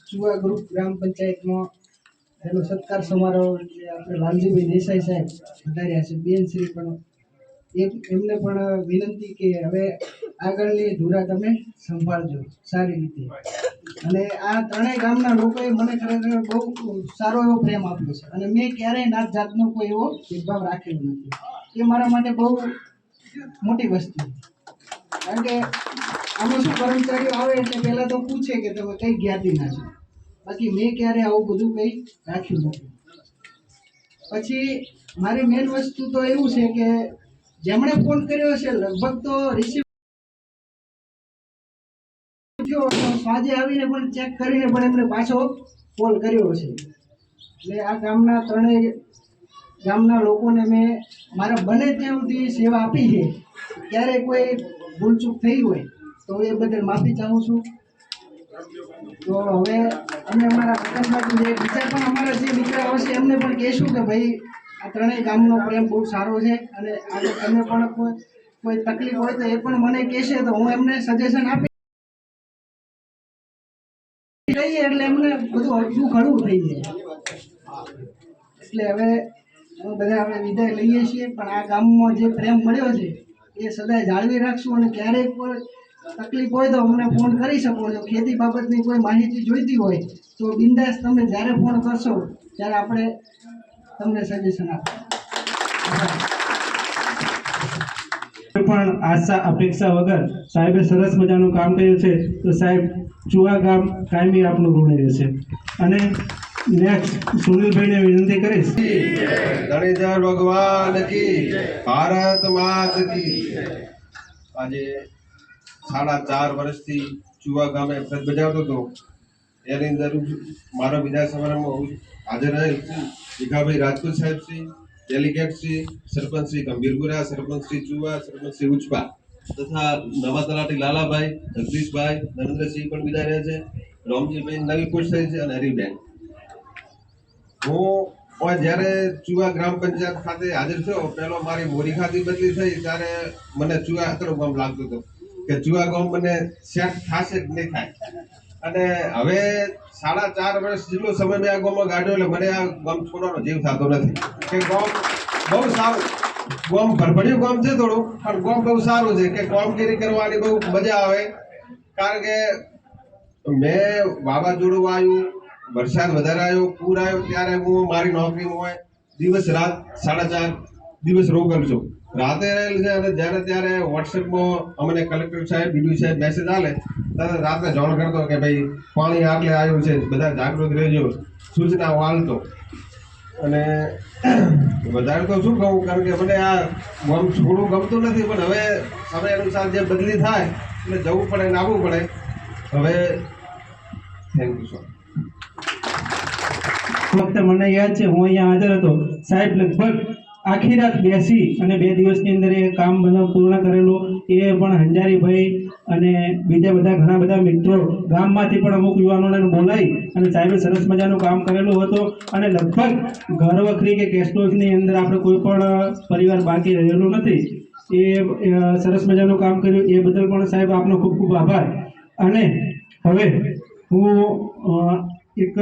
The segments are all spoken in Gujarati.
ચુવા ગ્રુપ ગ્રામ પંચાયતમાં એનો સત્કાર સમારોહ આપણે લાલજીભાઈ દેસાઈ સાહેબ વધાર્યા છે. બેન શ્રી પણ એમને પણ વિનંતી કે હવે આગળની ધુરા તમે સંભાળજો સારી રીતે. અને આ ત્રણેય ગામના લોકોએ મને ખરેખર બહુ સારો એવો પ્રેમ આપ્યો છે અને મેં ક્યારેય નાત જાતનો કોઈ એવો ભેદભાવ રાખેલો નથી. એ મારા માટે બહુ મોટી વસ્તુ, કારણ કે આમાં શું કર્મચારીઓ આવે એટલે પહેલા તો પૂછે કે તમે કઈ જ્ઞાતિના છો, બાકી મેં ક્યારે આવું બધું કંઈ રાખ્યું નથી. પછી મારી મેન વસ્તુ તો એવું છે કે જેમણે ફોન કર્યો છે લગભગ તો રિસીવ થયો, સાંજે આવીને પણ ચેક કરીને પણ એમને પાછો કોલ કર્યો છે. એટલે આ ગામના ત્રણેય ગામના લોકોને મેં મારા બને ત્યાં સુધી સેવા આપી છે. ક્યારેય કોઈ ભૂલચૂક થઈ હોય તો એ બદલ માફી ચાહું છું. તો હવે અમે અમારા વતનમાંથી જે બીજા પણ અમારા જે મિત્રો આવશે એમને પણ કહેશું કે ભાઈ આ ત્રણેય ગામનો પ્રેમ બહુ સારો છે અને આજે તમે પણ કોઈ તકલીફ હોય તો એ પણ મને કહેશે તો હું એમને સજેશન આપી લઈએ એટલે એમને બધું હળવું ઘણું થઈ જાય. એટલે હવે બધા હવે વિદાય લઈએ છીએ, પણ આ ગામમાં જે પ્રેમ મળ્યો છે એ સદાય જાળવી રાખશું. અને ક્યારેક કોઈ તકલીફ હોય તો અમને ફોન કરી શકો છો. ખેતી બાબતની કોઈ માહિતી જોઈતી હોય તો બિંદાસ તમે જ્યારે ફોન કરશો ત્યારે આપણે તમને સજેશન આપીશું. પણ આશા અપેક્ષા વગર સાહેબે સરસ મજાનું કામ કર્યું છે, તો સાહેબ ચુવા ગામ કાયમી આપનું ઋણી રહેશે. અને નેક્સ્ટ સુનિલભાઈને વિનંતી કરીશ. ધણીધર ભગવાન કી, ભારત માત કી. આજે 4.5 વર્ષથી ચુવા ગામે ફરજ બજાવતો હતો. એની અંદર મારા વિધાન સમારંભમાં હાજર રહેલ ભીખાભાઈ રાજપૂત સાહેબ શ્રી, ડેલિગેટ શ્રી, સરપંચ શ્રી ગંભીરપુરા, સરપંચ શ્રી ચુવા, સરપંચ શ્રી ઉચપા તથા નવા તલાટી લાલાભાઈ, જગદીશભાઈ, નરેન્દ્રસિંહ પણ બિદા રહ્યા છે. રોમજીભાઈ નવી ખુશ થઈ છે અને હરિબેન. હું જ્યારે ચુવા ગ્રામ પંચાયત ખાતે હાજર થયો, પહેલો મારી મોરી ખાતી બદલી થઈ ત્યારે મને ચુવા અતરો ગામ લાગતું હતું કે ચુવા ગામ મને સેટ થશે કે નહીં થાય. અને હવે 4.5 વર્ષ જેટલો સમય મેં આ ગામમાં ગાઢ્યો એટલે મને આ ગામ છોડવાનો જીવ થતો નથી કે ગામ બહુ સારું, ગામ ભરભર્યું ગામ છે થોડું, પણ ગામ બહુ સારું છે કે કામગીરી કરવાની બહુ મજા આવે. કારણ કે મેં વાવાઝોડું આવ્યું, વરસાદ વધારે આવ્યો, પૂર આવ્યો ત્યારે હું મારી નોકરીમાં હોય દિવસ રાત 4.5 દિવસ રોકલ છું, રાતે રહેલ છે. અને જ્યારે ત્યારે વોટ્સએપમાં અમને કલેક્ટર સાહેબ, બીડીઓ સાહેબ મેસેજ આલે ત્યારે રાત્રે જાણ કરતો કે ભાઈ પાણી આટલે આવ્યું છે, બધા જાગૃત રહેજો, સૂચનાઓ આલતો. અને વધારે તો શું કહું, કારણ કે મને આ ગામ છોડવું ગમતું નથી, પણ હવે સમય અનુસાર જે બદલી થાય એટલે જવું પડે ને આવવું પડે. હવે થેન્ક યુ સર. વખતે મને યાદ છે હું અહીંયા હાજર હતો. સાહેબ લગભગ આખી રાત બેસી અને 2 દિવસની અંદર એ કામ બધું પૂર્ણ કરેલું. એ પણ હંજારીભાઈ અને બીજા બધા ઘણા બધા મિત્રો ગામમાંથી પણ અમુક યુવાનોને બોલાવી અને સાહેબે સરસ મજાનું કામ કરેલું હતું. અને લગભગ ઘર વખરી કે કેસ્ટોસની અંદર આપણે કોઈ પણ પરિવાર બાકી રહેલું નથી. એ સરસ મજાનું કામ કર્યું, એ બદલ પણ સાહેબ આપનો ખૂબ ખૂબ આભાર. અને હવે હું એક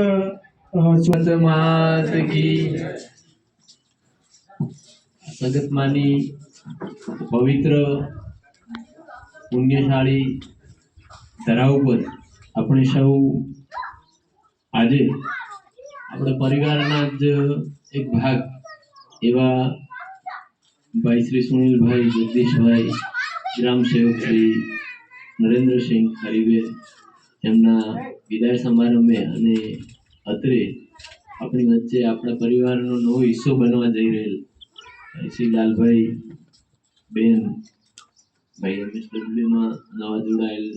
માત કી સગતમાની પવિત્ર પુણ્યશાળી ધરા ઉપર આપણે સૌ આજે આપણે પરિવારના જ એક ભાગ એવા ભાઈ શ્રી સુનિલભાઈ, જગદીશભાઈ, ગ્રામ સેવક શ્રી નરેન્દ્રસિંહ હરિબેન એમના વિદાય સમારંભે અને અત્રે આપણી વચ્ચે આપણા પરિવારનો નવો હિસ્સો બનવા જઈ રહેલ શ્રી લાલભાઈ બેન, ભાઈ MSWમાં નવા જોડાયેલ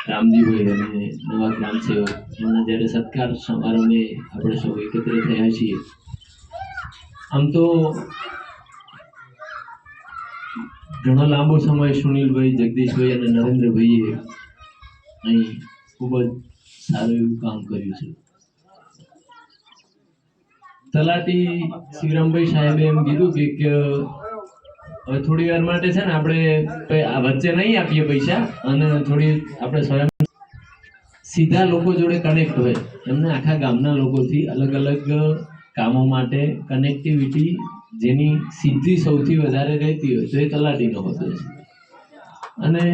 રામજીભાઈ અને નવા ગ્રામ સેવક એમના જ્યારે સત્કાર સમારંભે આપણે સૌ એકત્ર થયા છીએ. આમ તો ઘણો લાંબો સમય સુનિલભાઈ, જગદીશભાઈ અને નરેન્દ્રભાઈએ અહીં ખૂબ જ સારું એવું કામ કર્યું છે. તલાટી શિવરામભાઈ સાહેબે એમ કીધું કે હવે થોડી વાર માટે છે ને આપણે વચ્ચે નહીં આપીએ પૈસા અને થોડી આપણે સ્વયં સીધા લોકો જોડે કનેક્ટ હોય, એમને આખા ગામના લોકોથી અલગ અલગ કામો માટે કનેક્ટિવિટી જેની સીધી સૌથી વધારે રહેતી હોય તો એ તલાટીનો હોદ્દો છે. અને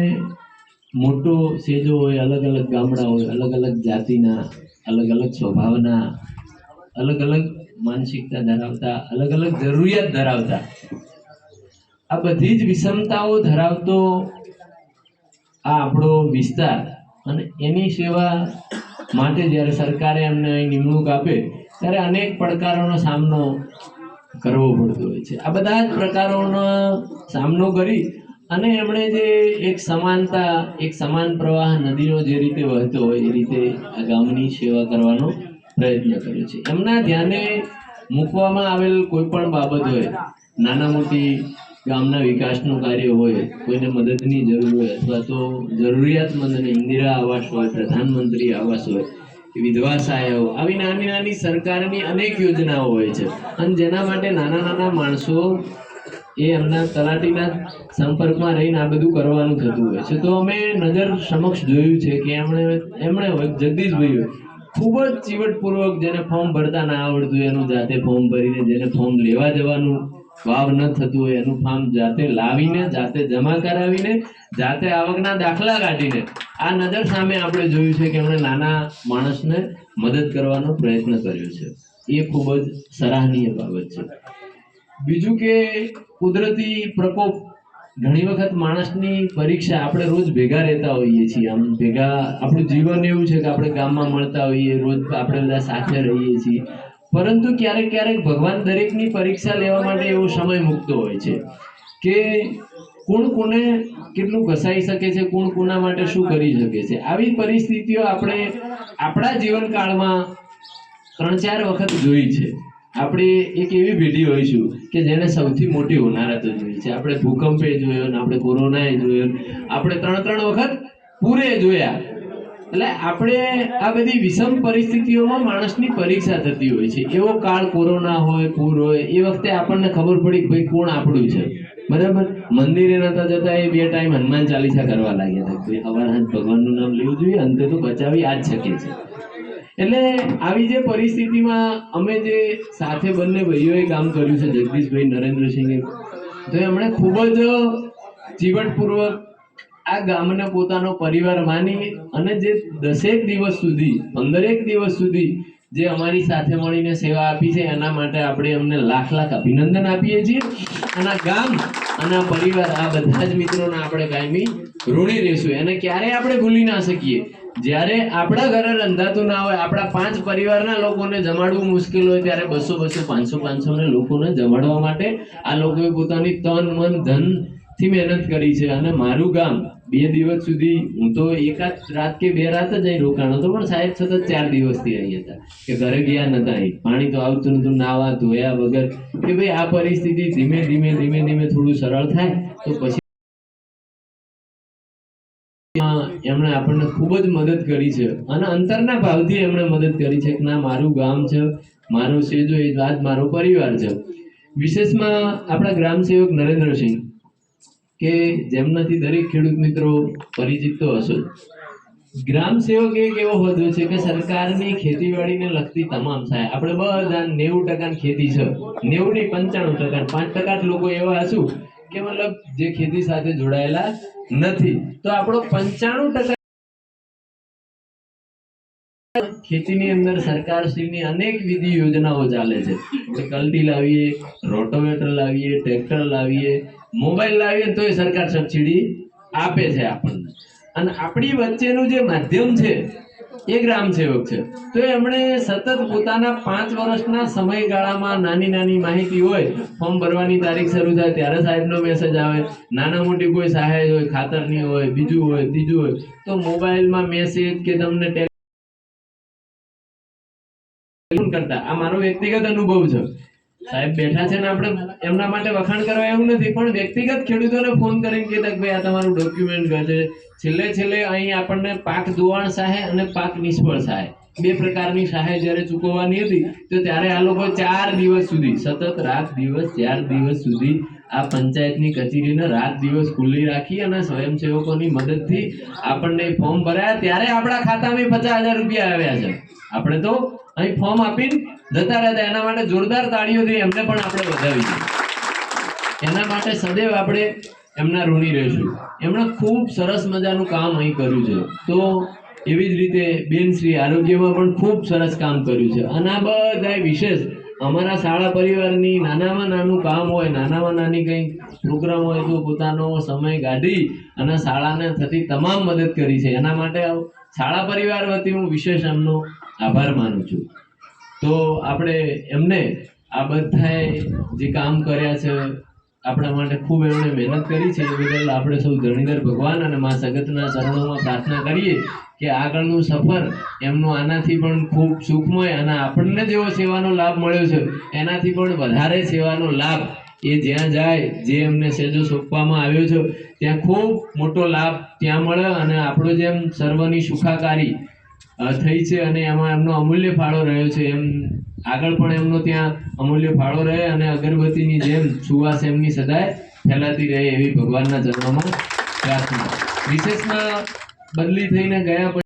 મોટો સેજો હોય, અલગ અલગ ગામડા હોય, અલગ અલગ જાતિના, અલગ અલગ સ્વભાવના, અલગ અલગ માનસિકતા ધરાવતા, અલગ અલગ જરૂરિયાત ધરાવતા, આ બધી જ વિષમતાઓ ધરાવતો આ આપણો વિસ્તાર, અને એની સેવા માટે જ્યારે સરકારે એમને અહીં નિમણૂક આપે ત્યારે અનેક પડકારોનો સામનો કરવો પડતો હોય છે. આ બધા જ પ્રકારોનો સામનો કરી અને એમણે જે એક સમાનતા, એક સમાન પ્રવાહ નદીનો જે રીતે વહેતો હોય એ રીતે આ ગામની સેવા કરવાનો પ્રયત્ન કર્યો છે. એમના ધ્યાને મૂકવામાં આવેલ કોઈ પણ બાબત હોય, નાના મોટી ગામના વિકાસનું કાર્ય હોય, કોઈને મદદની જરૂર હોય, અથવા તો જરૂરિયાતમંદને ઇન્દિરા આવાસ હોય, પ્રધાનમંત્રી આવાસ હોય, વિધવા સહાય હોય, આવી નાની નાની સરકારની અનેક યોજનાઓ હોય છે. અને જેના માટે નાના નાના માણસો એ એમના તલાટીના સંપર્કમાં રહીને આ બધું કરવાનું થતું હોય છે. તો અમે નજર સમક્ષ જોયું છે કે એમણે જગદીશભાઈ ખૂબ જ ચીવટપૂર્વક, જેને ફોર્મ ભરતા ના આવડતું હોય એનું જાતે ફોર્મ ભરીને, જેને ફોર્મ લેવા જવાનું વાવ ન થતું હોય એનું ફોર્મ જાતે લાવીને, જાતે જમા કરાવીને, જાતે આવકના દાખલા કાઢીને આ નજર સામે આપણે જોયું છે કે એમણે નાના માણસને મદદ કરવાનો પ્રયત્ન કર્યો છે. એ ખૂબ જ સરાહનીય બાબત છે. બીજું કે કુદરતી પ્રકોપ, ઘણી વખત માણસની પરીક્ષા, આપણે રોજ ભેગા રહેતા હોઈએ છીએ, આમ ભેગા આપણું જીવન એવું છે કે આપણે ગામમાં મળતા હોઈએ, રોજ આપણે બધા સાથે રહીએ છીએ, પરંતુ ક્યારેક ક્યારેક ભગવાન દરેકની પરીક્ષા લેવા માટે એવો સમય મૂકતો હોય છે કે કોણ કોને કેટલું ઘસાઈ શકે છે, કોણ કોના માટે શું કરી શકે છે. આવી પરિસ્થિતિઓ આપણે આપણા જીવનકાળમાં 3-4 વખત જોઈ છે. આપણે એક એવી પેઢી હોઈશું કે જેને સૌથી મોટી હોનારતો જોઈ છે. આપણે ભૂકંપે જોયો ને, આપણે કોરોનાએ જોયો, આપણે 3 વખત પૂરે જોયા. એટલે આપણે આ બધી વિષમ પરિસ્થિતિઓમાં માણસની પરીક્ષા થતી હોય છે. એવો કાળ કોરોના હોય, પૂર હોય, એ વખતે આપણને ખબર પડી કે ભાઈ કોણ આપણું છે. બરાબર, મંદિરે નતા જતા, એ 2 ટાઈમ હનુમાન ચાલીસા કરવા લાગ્યા હતા. કોઈ હવાર હાથ ભગવાનનું નામ લેવું જોઈએ, અંતે તો બચાવી આ જ શકે છે. એટલે આવી જે પરિસ્થિતિમાં અમે જે સાથે બંને ભાઈઓએ કામ કર્યું છે, જગદીશભાઈ, નરેન્દ્રસિંહે, તો એમણે ખૂબ જ ચીવટપૂર્વક આ ગામને પોતાનો પરિવાર માની અને જે 10 દિવસ સુધી, 15 દિવસ સુધી જે અમારી સાથે મળીને સેવા આપી છે, એના માટે આપણે એમને લાખ લાખ અભિનંદન આપીએ છીએ. અને આ ગામ અને આ પરિવાર, આ બધા જ મિત્રોને આપણે કાયમી ઋણી રહીશું. એને ક્યારેય આપણે ભૂલી ના શકીએ. જ્યારે આપણા ઘરે રંધાતું ના હોય, આપણા 5 પરિવારના લોકોને જમાડવું મુશ્કેલ હોય, ત્યારે 200-200, 500-500 ને લોકોને જમાડવા માટે આ લોકોએ પોતાની તન મન ધન થી મહેનત કરી છે. અને મારું ગામ 2 દિવસ સુધી, હું તો 1 રાત કે 2 રાત જ અહીં રોકાણો હતો, પણ સાહેબ સતત 4 દિવસથી અહીં હતા કે ઘરે ગયા નતા. અહીં પાણી તો આવતું નતું, નાવા ધોયા વગર, કે ભાઈ આ પરિસ્થિતિ ધીમે ધીમે થોડું સરળ થાય તો પછી એમણે આપણને ખૂબ જ મદદ કરી છે. અને અંતરના ભાવથી એમણે મદદ કરી છે કે ના, મારું ગામ છે, મારો સેજો, એ આજ મારો પરિવાર છે. વિશેષમાં આપણા ગ્રામ સેવક નરેન્દ્રસિંહ, કે જેમનાથી દરેક ખેડૂત મિત્રો પરિચિત તો હશો. ગ્રામ સેવક એક એવો હોદ્દો છે કે સરકારની ખેતીવાડીને લગતી તમામ સહાય, આપણે બધા 90% ખેતી છે, 90 નહીં 95%, 5% જ લોકો એવા હશું કે મતલબ જે ખેતી સાથે જોડાયેલા નથી. તો આપણો 95% ખેતીની અંદર સરકારશ્રીની અનેક વિધિ યોજનાઓ ચાલે છે. કલ્ટી લાવીએ, રોટોવેટર લાવીએ, ટ્રેક્ટર લાવીએ, મોબાઈલ લાવીએ, તો એ સરકાર સબસિડી આપે છે આપણને. અને આપણી વચ્ચેનું જે માધ્યમ છે એ ગ્રામ સેવક છે. તો એમણે સતત પોતાના 5 વર્ષના સમયગાળામાં નાની નાની માહિતી હોય, ફોર્મ ભરવાની તારીખ શરૂ થાય ત્યારે સાહેબનો મેસેજ આવે, નાના મોટી કોઈ સહાય હોય, ખાતરની હોય, બીજું હોય, ત્રીજું હોય, તો મોબાઈલમાં મેસેજ કે તમને કરતા. આ મારો વ્યક્તિગત અનુભવ છે. સાહેબ બેઠા છે ને આપણે એમના માટે વખાણ કરવા એવું નથી, પણ વ્યક્તિગત ખેડૂતોને ફોન કરીને કહેતા કે ભાઈ આ તમારું ડોક્યુમેન્ટ છે. છેલ્લે અહીં આપણને પાક ધોવાણ સહાય અને પાક નિષ્ફળ સહાય, 2 પ્રકારની સહાય જ્યારે ચૂકવવાની હતી, તો ત્યારે આ લોકો 4 દિવસ સુધી સતત રાત દિવસ 4 દિવસ સુધી આ પંચાયતની કચેરીને રાત દિવસ ખુલ્લી રાખી અને સ્વયંસેવકોની મદદથી આપણને ફોર્મ ભરાયા ત્યારે આપણા ખાતામાં 50,000 રૂપિયા આવ્યા છે. આપણે તો અહીં ફોર્મ આપીને જતા રહેતા. એના માટે જોરદાર તાળીઓથી એમને પણ આપણે વધાવી છે. એના માટે સદૈવ આપણે એમના ઋણી રહીશું. એમણે ખૂબ સરસ મજાનું કામ અહીં કર્યું છે. તો એવી જ રીતે બેન શ્રી આરોગ્યમાં પણ ખૂબ સરસ કામ કર્યું છે. અને આ બધા વિશેષ અમારા શાળા પરિવારની નાનામાં નાનું કામ હોય, નાનામાં નાની કંઈ પ્રોગ્રામ હોય તો પોતાનો સમય કાઢી અને શાળાને થતી તમામ મદદ કરી છે. એના માટે શાળા પરિવાર વતી હું વિશેષ એમનો આભાર માનું છું. તો આપણે એમને આ બધાએ જે કામ કર્યા છે, આપણા માટે ખૂબ એમણે મહેનત કરી છે, એ બદલ આપણે સૌ ધરણીધર ભગવાન અને મા સગતના ચરણોમાં પ્રાર્થના કરીએ કે આગળનું સફર એમનું આનાથી પણ ખૂબ સુખમય અને આપણને જેવો સેવાનો લાભ મળ્યો છે એનાથી પણ વધારે સેવાનો લાભ એ જ્યાં જાય, જે એમને સેજો સોંપવામાં આવ્યો છે ત્યાં ખૂબ મોટો લાભ ત્યાં મળે અને આપણો જેમ સર્વની સુખાકારી થઈ છે અને એમાં એમનો અમૂલ્ય ફાળો રહ્યો છે, એમ આગળ પણ એમનો ત્યાં અમૂલ્ય ફાળો રહે અને અગરબત્તીની જેમ સુવાસ એમની સદાય ફેલાતી રહે એવી ભગવાનના ચરણોમાં પ્રાર્થના. વિશેષમાં બદલી થઈને ગયા